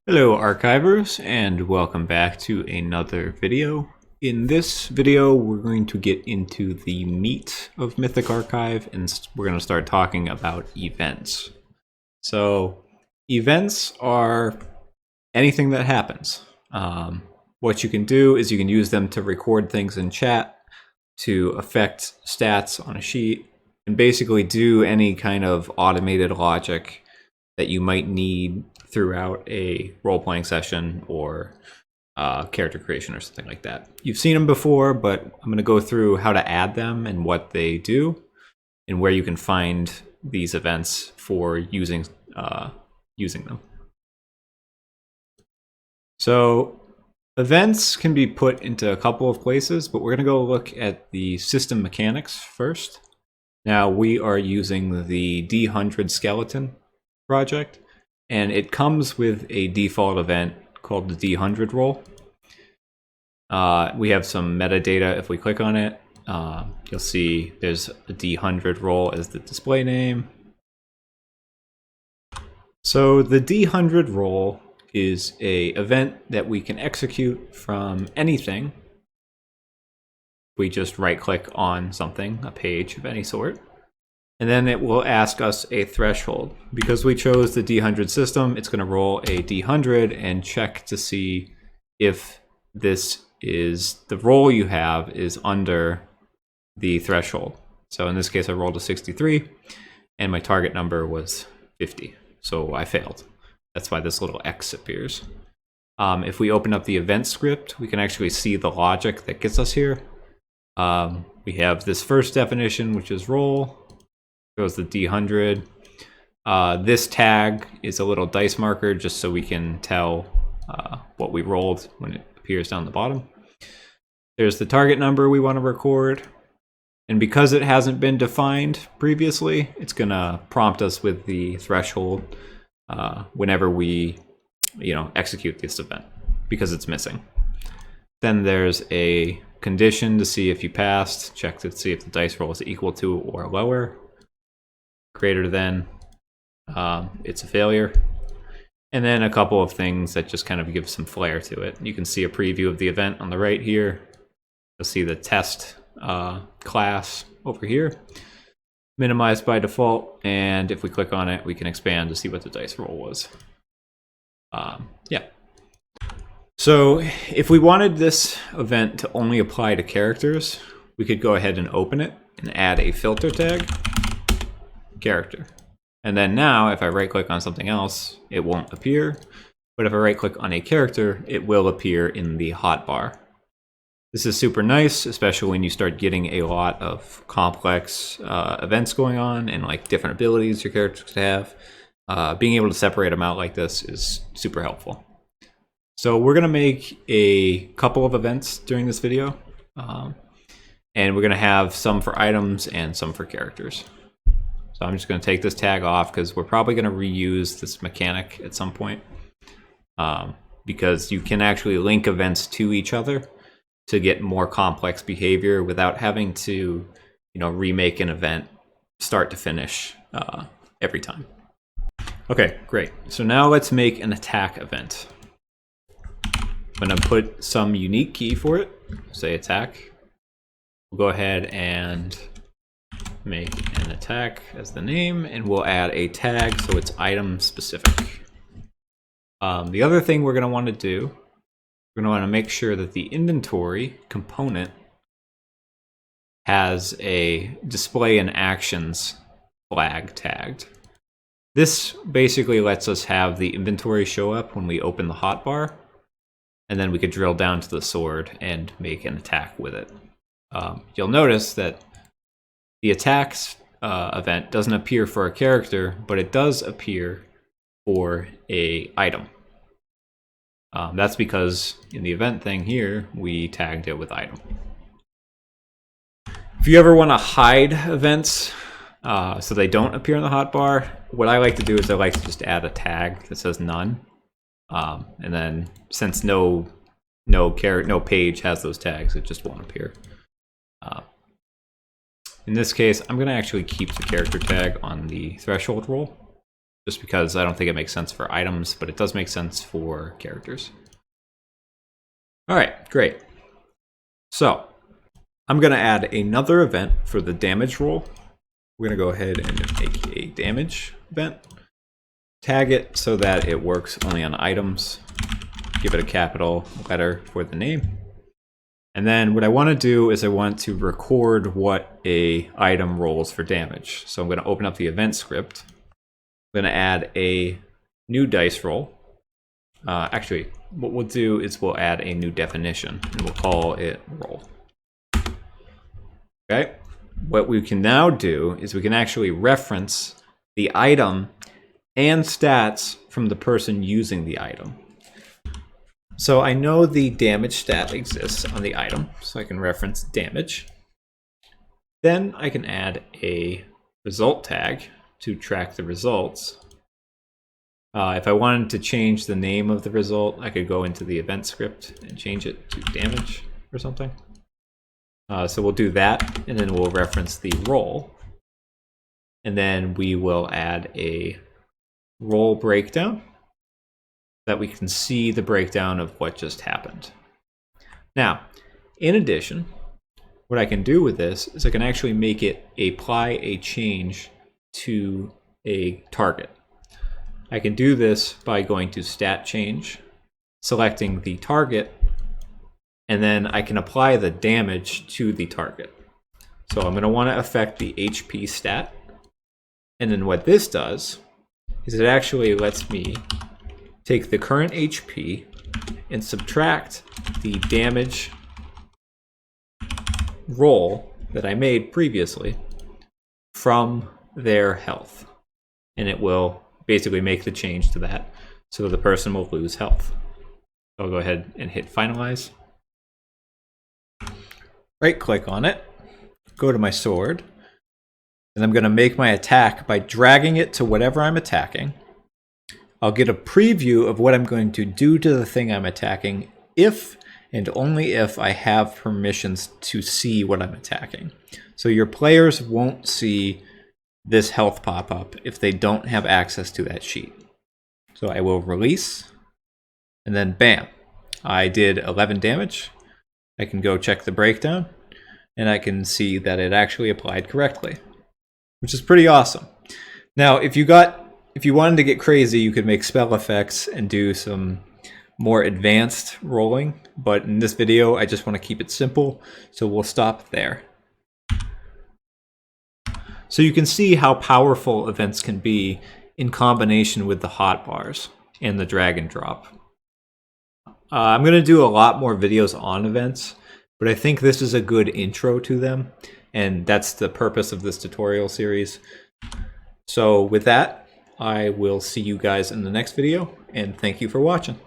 Hello archivers, and welcome back to another video. In this video we're going to get into the meat of Mythic Archive, and we're going to start talking about events. So events are anything that happens. What you can do is you can use them to record things in chat, to affect stats on a sheet, and basically do any kind of automated logic that you might need throughout a role-playing session or character creation or something like that. You've seen them before, but I'm going to go through how to add them and what they do and where you can find these events for using them. So events can be put into a couple of places, but we're going to go look at the system mechanics first. Now we are using the D100 skeleton project, and it comes with a default event called the D100 Roll. We have some metadata. If we click on it, you'll see there's a D100 Roll as the display name. So the D100 Roll is a event that we can execute from anything. We just right click on something, a page of any sort, and then it will ask us a threshold. Because we chose the D100 system, it's going to roll a D100 and check to see if this is the roll you have is under the threshold. So in this case, I rolled a 63 and my target number was 50. So I failed. That's why this little X appears. If we open up the event script, we can actually see the logic that gets us here. We have this first definition, which is roll. Goes the D100. This tag is a little dice marker just so we can tell what we rolled when it appears down the bottom. There's the target number we want to record. And because it hasn't been defined previously, it's going to prompt us with the threshold whenever we execute this event, because it's missing. Then there's a condition to see if you passed. Check to see if the dice roll is equal to or lower. Greater than, it's a failure. And then a couple of things that just kind of give some flair to it. You can see a preview of the event on the right here. You'll see the test class over here, minimized by default. And if we click on it, we can expand to see what the dice roll was. Yeah. So if we wanted this event to only apply to characters, we could go ahead and open it and add a filter tag. Character. And then now if I right click on something else, it won't appear, but if I right click on a character, it will appear in the hotbar. This is super nice, especially when you start getting a lot of complex events going on and like different abilities your characters could have. Being able to separate them out like this is super helpful. So we're going to make a couple of events during this video, and we're going to have some for items and some for characters. So I'm just going to take this tag off because we're probably going to reuse this mechanic at some point, because you can actually link events to each other to get more complex behavior without having to, remake an event start to finish every time. Okay, great. So now let's make an attack event. I'm going to put some unique key for it, say attack. We'll go ahead and make an attack as the name, and we'll add a tag so it's item specific. The other thing we're going to want to do, we're going to want to make sure that the inventory component has a display and actions flag tagged. This basically lets us have the inventory show up when we open the hotbar, and then we could drill down to the sword and make an attack with it. You'll notice that the attacks event doesn't appear for a character, but it does appear for a item. That's because in the event thing here, we tagged it with item. If you ever want to hide events so they don't appear in the hotbar, what I like to do is I like to just add a tag that says none. And then since no page has those tags, it just won't appear. In this case, I'm going to actually keep the character tag on the threshold roll. just because I don't think it makes sense for items, but it does make sense for characters. All right, great. So I'm going to add another event for the damage roll. We're going to go ahead and make a damage event. Tag it so that it works only on items. Give it a capital letter for the name. And then what I want to do is I want to record what a item rolls for damage. So I'm going to open up the event script. I'm going to add a new dice roll. Actually, what we'll do is we'll add a new definition and we'll call it roll. Okay. What we can now do is we can actually reference the item and stats from the person using the item. So I know the damage stat exists on the item, so I can reference damage. Then I can add a result tag to track the results. If I wanted to change the name of the result, I could go into the event script and change it to damage or something. So we'll do that, and then we'll reference the roll. And then we will add a roll breakdown that we can see the breakdown of what just happened. Now, in addition, what I can do with this is I can actually make it apply a change to a target. I can do this by going to stat change, selecting the target, and then I can apply the damage to the target. So I'm going to want to affect the HP stat. And then what this does is it actually lets me take the current HP and subtract the damage roll that I made previously from their health. And it will basically make the change to that, so the person will lose health. I'll go ahead and hit finalize. Right click on it, go to my sword, and I'm going to make my attack by dragging it to whatever I'm attacking. I'll get a preview of what I'm going to do to the thing I'm attacking if and only if I have permissions to see what I'm attacking. So your players won't see this health pop up if they don't have access to that sheet. So I will release, and then bam, I did 11 damage. I can go check the breakdown, and I can see that it actually applied correctly, which is pretty awesome. Now, if you wanted to get crazy, you could make spell effects and do some more advanced rolling, but in this video, I just want to keep it simple, so we'll stop there. So you can see how powerful events can be in combination with the hotbars and the drag and drop. I'm going to do a lot more videos on events, but I think this is a good intro to them, and that's the purpose of this tutorial series. So with that, I will see you guys in the next video, and thank you for watching.